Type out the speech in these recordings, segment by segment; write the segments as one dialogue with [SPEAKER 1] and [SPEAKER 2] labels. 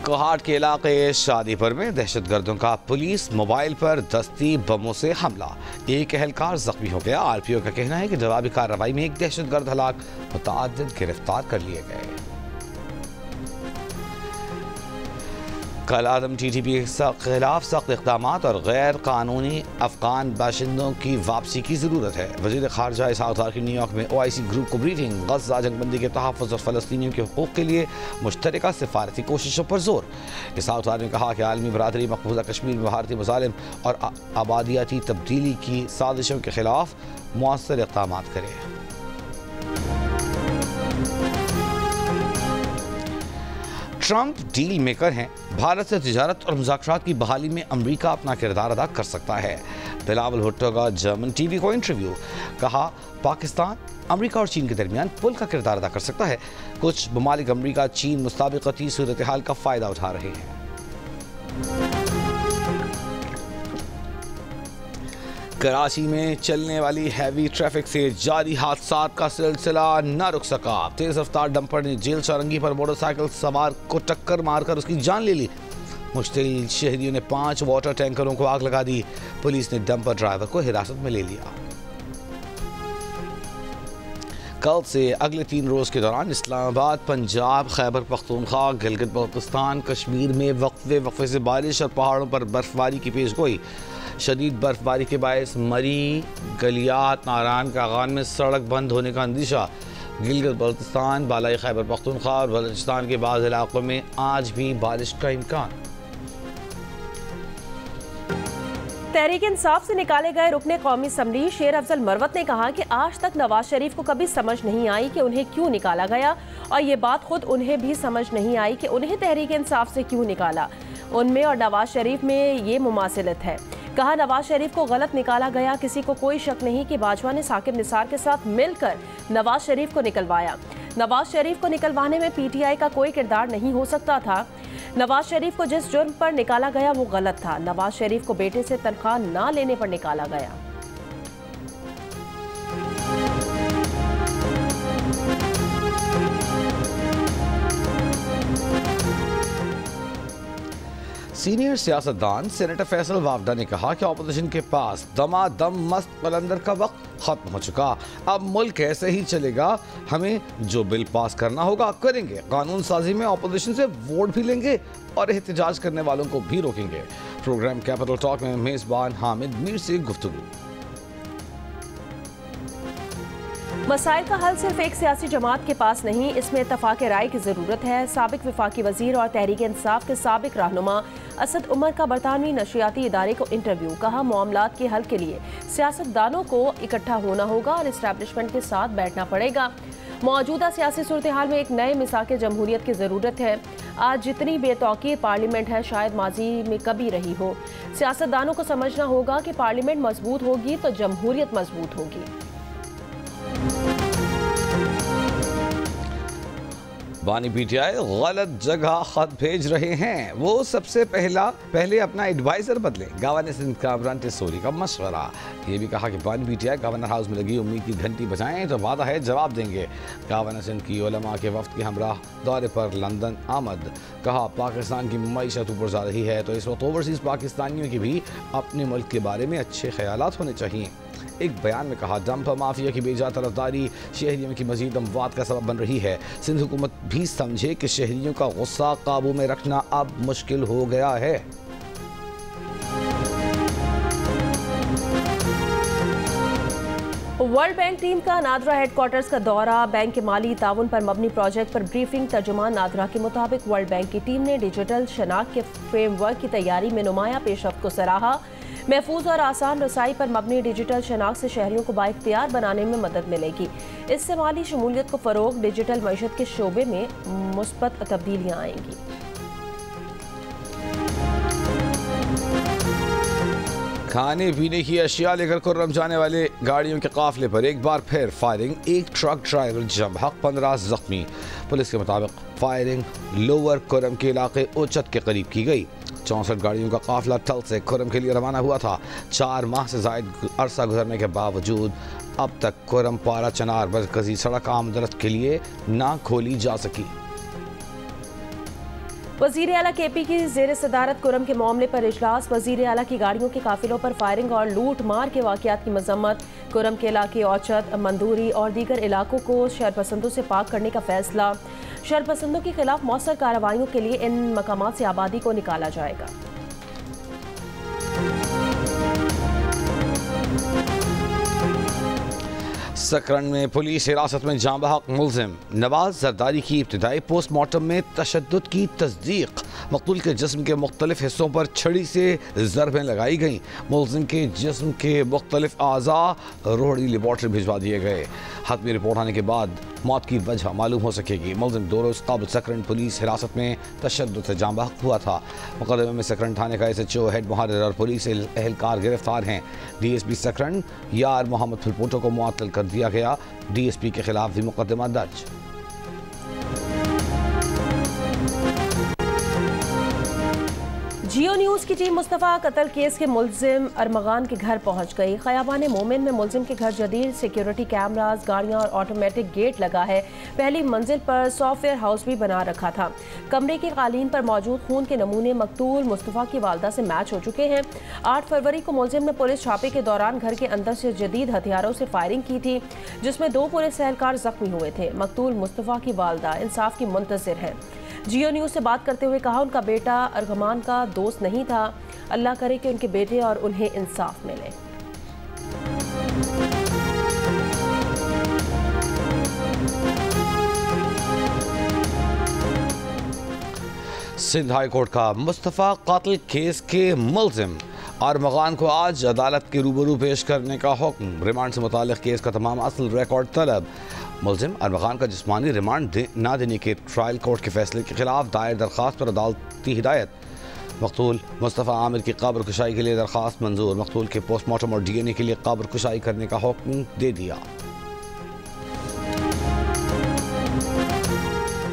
[SPEAKER 1] कोहाट के इलाके शादीपुर में दहशतगर्दों का पुलिस मोबाइल पर दस्ती बमों से हमला, एक अहलकार जख्मी हो गया। आरपीओ का कहना है कि जवाबी कार्रवाई में एक दहशतगर्द हलाक, मुतअद्दिद गिरफ्तार कर लिए गए। कल आदम टीटीपी के खिलाफ सख्त इक़दाम और गैर कानूनी अफगान बाशिंदों की वापसी की ज़रूरत है। वज़ीर ख़ारजा इसहाक़ दार की न्यूयॉर्क में OIC ग्रुप को ब्रीफिंग, गज़ा जंगबंदी के तहफ़्फ़ुज़ और फ़लस्तीनियों के हुकूक़ के लिए मुश्तरका सिफारती कोशिशों पर जोर। इसहाक़ दार ने कहा कि आलमी बरादरी मक़बूज़ा कश्मीर में भारतीय मुज़ालिम और आबादियाती तब्दीली की साजिशों के खिलाफ मुअस्सर इक़दाम करे। ट्रंप डील मेकर हैं, भारत से तिजारत और मुज़ाकरात की बहाली में अमरीका अपना किरदार अदा कर सकता है। बिलावल भुट्टो का जर्मन टीवी को इंटरव्यू, कहा पाकिस्तान अमरीका और चीन के दरमियान पुल का किरदार अदा कर सकता है। कुछ ममालिक अमरीका चीन मुताबिकती सूरत हाल का फ़ायदा उठा रहे हैं। कराची में चलने वाली हैवी ट्रैफिक से जारी हादसात का सिलसिला न रुक सका। तेज रफ्तार डंपर ने जेल चौरंगी पर मोटरसाइकिल सवार को टक्कर मारकर उसकी जान ले ली। मुश्तिल शहरियों ने 5 वाटर टैंकरों को आग लगा दी। पुलिस ने डंपर ड्राइवर को हिरासत में ले लिया। कल से अगले 3 रोज़ के दौरान इस्लामाबाद, पंजाब, खैबर पख्तूनख्वा, गिलगित बल्तिस्तान, कश्मीर में वक्फे से बारिश और पहाड़ों पर बर्फबारी की पेशगोई। शदीद बर्फबारी के बायस मरी, गलियात, नारायण कागान में सड़क बंद होने का अंदेशा। गिलगित बल्तिस्तान, बालाई खैबर पख्तूनख्वा और बलूचिस्तान के बाज़ इलाकों में आज भी बारिश का इम्कान।
[SPEAKER 2] तहरीक इंसाफ से निकाले गए रुकने कौमी असम्बली शेर अफजल मरवत ने कहा कि आज तक नवाज शरीफ को कभी समझ नहीं आई कि उन्हें क्यों निकाला गया, और ये बात खुद उन्हें भी समझ नहीं आई कि उन्हें तहरीक इंसाफ से क्यों निकाला। उनमें और नवाज शरीफ में ये मुमासिलत है। कहा नवाज शरीफ को गलत निकाला गया। किसी को कोई शक नहीं कि बाजवा ने साकिब निसार के साथ मिलकर नवाज शरीफ को निकलवाया। नवाज शरीफ को निकलवाने में PTI का कोई किरदार नहीं हो सकता था। नवाज शरीफ को जिस जुर्म पर निकाला गया वो गलत था। नवाज शरीफ को बेटे से तनख्वाह ना लेने पर निकाला गया।
[SPEAKER 1] सीनियर सियासतदान सेनेटर फैसल वावडा ने कहा कि ऑपोजिशन के पास दमादम मस्त कलंदर का वक्त खत्म हो चुका। अब मुल्क ऐसे ही चलेगा। हमें जो बिल पास करना होगा करेंगे। कानून साजी में ऑपोजिशन से वोट भी लेंगे और एहतजाज करने वालों को भी रोकेंगे। प्रोग्राम कैपिटल टॉक में मेजबान हामिद मीर से गुफ्तगू।
[SPEAKER 2] मसाइल का हल सिर्फ एक सियासी जमात के पास नहीं, इसमें इत्तफाक राय की ज़रूरत है। साबिक वफाकी वजीर और तहरीक इंसाफ के साबिक रहनुमा असद उमर का बरतानवी नशियाती इदारे को इंटरव्यू, कहा मामलात के हल के लिए सियासतदानों को इकट्ठा होना होगा और इस्टेब्लिशमेंट के साथ बैठना पड़ेगा। मौजूदा सियासी सूरत हाल में एक नए मिसाक जमहूरियत की ज़रूरत है। आज जितनी बेतौकीर पार्लियामेंट है शायद माजी में कभी रही हो। सियासतदानों को समझना होगा कि पार्लियामेंट मजबूत होगी तो जमहूरियत मजबूत होगी।
[SPEAKER 1] बानी PTI गलत जगह खत भेज रहे हैं। वो सबसे पहले अपना एडवाइजर बदले। गवर्नर सिंध कामरान टेसोरी का मशवरा। ये भी कहा कि बानी PTI गवर्नर हाउस में लगी उम्मीद की घंटी बजाएं तो वादा है जवाब देंगे। गवर्नर सिंध की उलमा के वफ्द के हमराह दौरे पर लंदन आमद। कहा पाकिस्तान की मईशत ऊपर जा रही है तो इस वक्त ओवरसीज पाकिस्तानियों की भी अपने मुल्क के बारे में अच्छे ख्यालात होने चाहिए। एक बयान में कहा डंपर माफिया की बेजा तरफदारी शहरियों की मजीद अमवात का सबब बन रही है। सिंध हुकूमत भी समझे कि शहरियों का गुस्सा काबू में रखना अब मुश्किल हो गया है।
[SPEAKER 2] वर्ल्ड बैंक टीम का नादरा हेडक्वार्टर्स का दौरा, बैंक के माली ताउन पर मबनी प्रोजेक्ट पर ब्रीफिंग। तर्जुमान नादरा के मुताबिक वर्ल्ड बैंक की टीम ने डिजिटल शनाख्त के फ्रेमवर्क की तैयारी में नुमाया पेशरफ्त को सराहा। महफूज और आसान रसाई पर मबनी डिजिटल शनाख्त से शहरियों को बाइख्तियार बनाने में मदद मिलेगी। इससे माली शमूलियत को फ़रोग, डिजिटल मईशत के शोबे में मुस्बत तब्दीलियाँ आएंगी।
[SPEAKER 1] खाने पीने की अशिया लेकर कुर्रम जाने वाले गाड़ियों के काफिले पर एक बार फिर फायरिंग, एक ट्रक ड्राइवर जम हक, 15 जख्मी। पुलिस के मुताबिक फायरिंग लोअर कुर्रम के इलाके ओचत के करीब की गई। 64 गाड़ियों का काफिला टल से कुर्रम के लिए रवाना हुआ था। 4 माह से जायद अरसा गुजरने के बावजूद अब तक कुर्रम पारा चनार मरकजी सड़क आमदरफ्त के लिए ना खोली जा सकी।
[SPEAKER 2] वजीर आला KP की जेर सदारत कुरम के मामले पर इजलास। वजीर आला की गाड़ियों के काफिलों पर फायरिंग और लूट मार के वाकयात की मजम्मत। कुरम के इलाके औचत, मंदूरी और दीगर इलाकों को शरपसंदों से पाक करने का फैसला। शरपसंदों के खिलाफ मौसर कार्रवाइयों के लिए इन मकामात से आबादी को निकाला जाएगा।
[SPEAKER 1] सकरन में पुलिस हिरासत में जाँ बहक मुलजिम नवाज जरदारी की इब्तदाई पोस्टमार्टम में तशद्दुद की तस्दीक। मकतूल के जिस्म के मुख्तलिफ हिस्सों पर छड़ी से ज़रबें लगाई गईं। मुलजिम के जिस्म के मुख्तलिफ आज़ा रोहड़ी लेबॉर्ट्री भिजवा दिए गए। हतमी रिपोर्ट आने के बाद मौत की वजह मालूम हो सकेगी। मुलजिम 2 रोज़ कबल सकरन पुलिस हिरासत में तशद्दुद से जाँ बहक हुआ था। मुकदमे में सकरन थाने का SHO हेड मुहर्रिर और पुलिस एहलकार गिरफ्तार हैं। DSP सकरन यार मोहम्मद फुलपोटो को मुअत्तल कर दिया गया। DSP के खिलाफ भी मुकदमा दर्ज।
[SPEAKER 2] जियो न्यूज़ की टीम मुस्तफ़ा कत्ल केस के मुलजिम अरमगान के घर पहुंच गई। खयाबान मोमिन में मुलजिम के घर जदीद सिक्योरिटी कैमरास, गाड़ियां और ऑटोमेटिक गेट लगा है। पहली मंजिल पर सॉफ्टवेयर हाउस भी बना रखा था। कमरे की कालीन पर मौजूद खून के नमूने मकतूल मुस्तफ़ा की वालदा से मैच हो चुके हैं। 8 फरवरी को मुलजिम ने पुलिस छापे के दौरान घर के अंदर से जदीद हथियारों से फायरिंग की थी, जिसमें 2 पुलिस एहलकार जख्मी हुए थे। मकतूल मुस्तफ़ा की वालदा इंसाफ की मुंतज़िर है। जियो न्यूज़ से बात करते हुए कहा, उनका बेटा अरगमान का दोस्त नहीं था। अल्लाह करे कि उनके बेटे और उन्हें इंसाफ मिले।
[SPEAKER 1] सिंध हाई कोर्ट का मुस्तफ़ा कत्ल केस के मुलजिम अरमगान को आज अदालत के रूबरू पेश करने का हुक्म। रिमांड से मुताल्लिक़ केस का तमाम असल रिकॉर्ड तलब। मुलजिम अरमगान का जिस्मानी रिमांड ना देने के ट्रायल कोर्ट के फैसले के खिलाफ दायर दरख्वास्त पर अदालती हिदायत। मकतूल मुस्तफ़ा आमिर की कब्र कुशाई के लिए दरख्वास्त मंजूर। मकतूल के पोस्टमार्टम और DNA के लिए कब्र कुशाई करने का हुक्म दे दिया।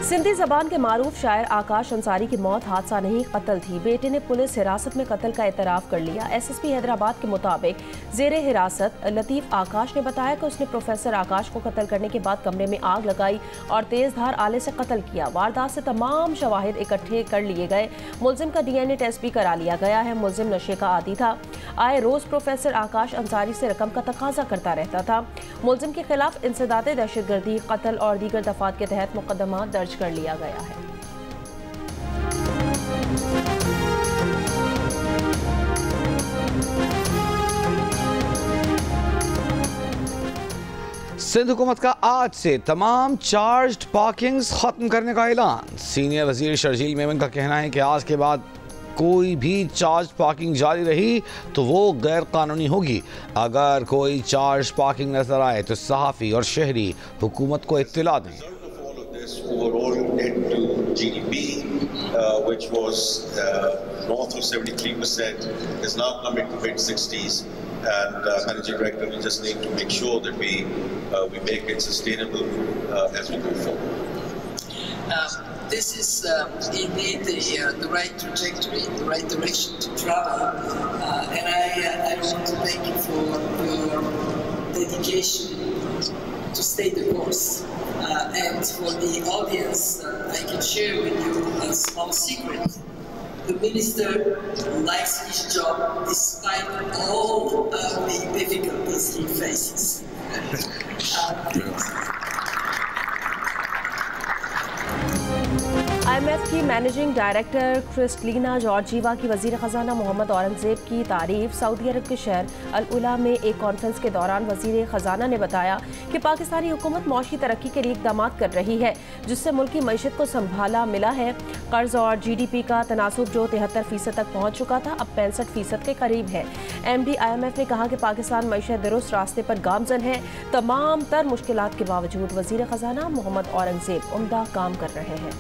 [SPEAKER 2] सिंधी जबान के मारूफ शायर आकाश अंसारी की मौत हादसा नहीं कत्ल थी। बेटे ने पुलिस हिरासत में कत्ल का एतराफ़ कर लिया। SSP हैदराबाद के मुताबिक जेर हिरासत लतीफ़ आकाश ने बताया कि उसने प्रोफेसर आकाश को कत्ल करने के बाद कमरे में आग लगाई और तेज धार आले से कत्ल किया। वारदात से तमाम शवाहिद इकट्ठे कर लिए गए। मुलजिम का DNA टेस्ट भी करा लिया गया है। मुलजिम नशे का आदी था। आए रोज प्रोफेसर आकाश अंसारी से रकम का तकाजा करता रहता था। मुलजिम के खिलाफ इंसदाद दहशतगर्दी, कत्ल और दीगर दफात के तहत मुकदमा दर्ज कर लिया गया है।
[SPEAKER 1] सिंध हुकूमत का आज से तमाम चार्ज्ड पार्किंग्स खत्म करने का ऐलान। सीनियर वजीर शर्जील मेमन का कहना है कि आज के बाद कोई भी चार्ज पार्किंग जारी रही तो वो गैर कानूनी होगी। अगर कोई चार्ज पार्किंग नजर आए तो सहाफ़ी और शहरी हुकूमत को इत्तला दें।
[SPEAKER 3] Overall debt to GDP, which was north of 73%, is now coming to mid-60s, and Managing Director, we just need to make sure that we make it sustainable as we go forward.
[SPEAKER 4] This is indeed the right trajectory, the right direction to travel, and I want to thank you for your dedication to stay the course. And for the audience, I can share with you a small secret. The minister likes his job despite all the difficulties he faces.
[SPEAKER 2] IMF की managing director Kristalina Georgieva की वजीर खजाना मोहम्मद औरंगजेब की तारीफ। Saudi अरब के शहर अल उला में एक कॉन्फ्रेंस के दौरान वजीर खजाना ने बताया कि पाकिस्तानी हुकूमत मौशी तरक्की के लिए इकदाम कर रही है, जिससे मुल्क की मईशत को संभाला मिला है। कर्ज और GDP का तनासुब जो 73% तक पहुँच चुका था, अब 65% के करीब है। MD IMF ने कहा कि पाकिस्तान मईशत दुरुस्त रास्ते पर गामजन है। तमाम तर मुश्किलात के बावजूद वजीर खजाना मोहम्मद औरंगजेब उम्दा काम कर रहे हैं।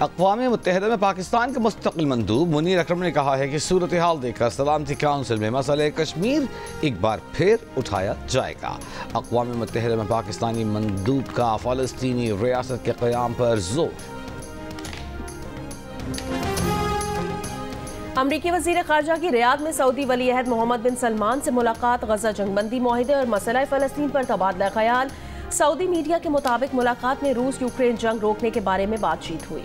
[SPEAKER 1] अक़वाम मुत्तहिदा में पाकिस्तान के मुस्तक़िल मंदूब मुनीर अकरम ने कहा है कि सूरत हाल देखकर सलामती काउंसिल में मसले कश्मीर एक बार फिर उठाया जाएगा। अक़वाम मुत्तहिदा में पाकिस्तानी मंदूब का फ़लस्तीनी रियासत के क़याम पर जोर।
[SPEAKER 2] अमरीकी वज़ीर ख़ारजा की रियाद में सऊदी वली अहद मोहम्मद बिन सलमान से मुलाकात, गजा जंगबंदी मुआहदे और मसला फ़लस्तीन पर तबादला ख्याल। सऊदी मीडिया के मुताबिक मुलाकात में रूस यूक्रेन जंग रोकने के बारे में बातचीत हुई।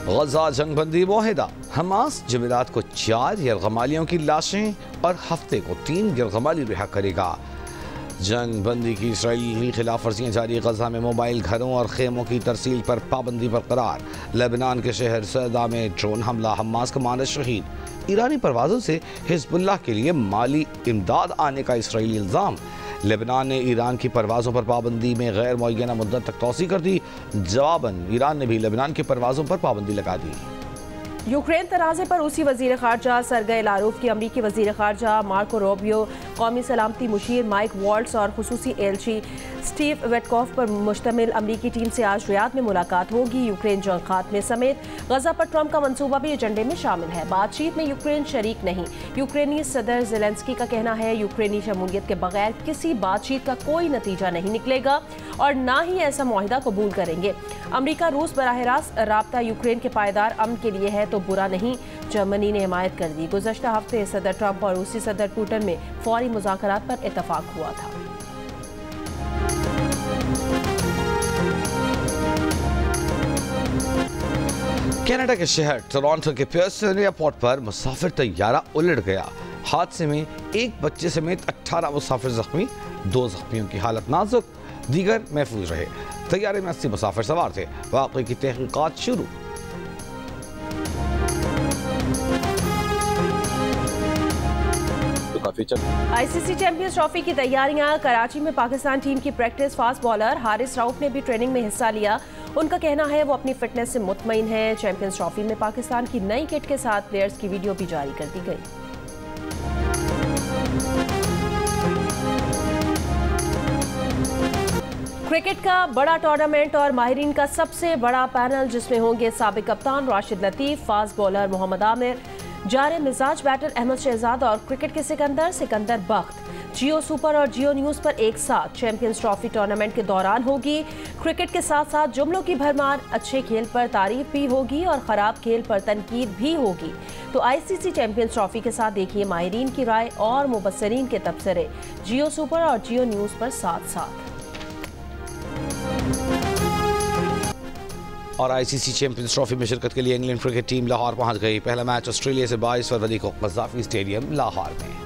[SPEAKER 1] गजा जंगबंदी मुआहदा, हमास जमेरात को 4 यरगमालियों की लाशें और हफ्ते को 3 यरगमाली रिहा करेगा। जंग बंदी की इसराइली खिलाफ वर्जियाँ जारी, गजा में मोबाइल घरों और खेमों की तरसील पर पाबंदी बरकरार। लेबनान के शहर सैदा में ड्रोन हमला, हमास कमांडर शहीद। ईरानी परवाज़ों से हिजबुल्लाह के लिए माली इमदाद आने का इसराइली इल्ज़ाम। लेबनान ने ईरान की परवाज़ों पर पाबंदी में गैर मुअय्यना मुद्दत तक तोसी कर दी। जवाबन ईरान ने भी लेबनान की परवाज़ों पर पाबंदी लगा दी।
[SPEAKER 2] यूक्रेन तनाज़े पर रूसी वज़ीर ख़ारजा सरगई लारोव की अमरीकी वज़ीर ख़ारजा मार्को रूबियो, कौमी सलामती मुशीर माइक वॉल्ट्स और खुसूसी एलची स्टीव वेटकॉफ पर मुश्तमिल अमरीकी टीम से आज रियाद में मुलाकात होगी। यूक्रेन जंग खात्मे समेत गजा पर ट्रंप का मंसूबा भी एजेंडे में शामिल है। बातचीत में यूक्रेन शरीक नहीं। यूक्रेनी सदर ज़ेलेंस्की का कहना है यूक्रेनी शमूलियत के बगैर किसी बातचीत का कोई नतीजा नहीं निकलेगा और ना ही ऐसा मुआहदा कबूल करेंगे। अमरीका रूस बराह रास्त राब्ता यूक्रेन के पायदार अमन के लिए है तो बुरा नहीं, जर्मनी ने हिमायत कर दी। गुज़श्ता हफ्ते सदर ट्रंप और रूसी सदर पुतिन में फौरी मुज़ाकरात पर इत्तफाक हुआ था।
[SPEAKER 1] कनाडा के शहर टोरंटो के पियर्सन एयरपोर्ट पर मुसाफिर तैयारा उलट गया। हादसे में एक बच्चे समेत 18 मुसाफिर जख्मी, 2 जख्मियों की हालत नाजुक, दीगर महफूज रहे। तैयारे में 80 मुसाफिर सवार थे। वाक़े की तहकीकात शुरू।
[SPEAKER 2] आईसीसी चैंपियंस ट्रॉफी की तैयारियां, कराची में पाकिस्तान टीम की practice. Fast bowler Haris Rauf ने भी ट्रेनिंग में हिस्सा लिया। उनका कहना है वो अपनी फिटनेस से मुतमईन है। चैंपियंस ट्रॉफी में पाकिस्तान की नई किट के साथ प्लेयर्स की वीडियो भी जारी कर दी गई। क्रिकेट का बड़ा टूर्नामेंट और माहिरीन का सबसे बड़ा पैनल, जिसमें होंगे साबिक कप्तान राशिद लतीफ, फास्ट बॉलर मोहम्मद आमिर, जारे मिजाज बैटर अहमद शहजाद और क्रिकेट के सिकंदर बख्त। जियो सुपर और जियो न्यूज़ पर एक साथ चैंपियंस ट्रॉफी टूर्नामेंट के दौरान होगी। क्रिकेट के साथ साथ जुमलों की भरमार, अच्छे खेल पर तारीफ भी होगी और ख़राब खेल पर तनकीद भी होगी। तो आईसीसी चैंपियंस ट्रॉफी के साथ देखिए माहिरीन की राय और मुबस्सरीन के तबसरे जियो सुपर और जियो न्यूज़ पर साथ साथ।
[SPEAKER 1] और आईसीसी चैंपियंस ट्रॉफी में शिरकत के लिए इंग्लैंड क्रिकेट टीम लाहौर पहुंच गई। पहला मैच ऑस्ट्रेलिया से 22 फरवरी को क़ज़ाफ़ी स्टेडियम लाहौर में।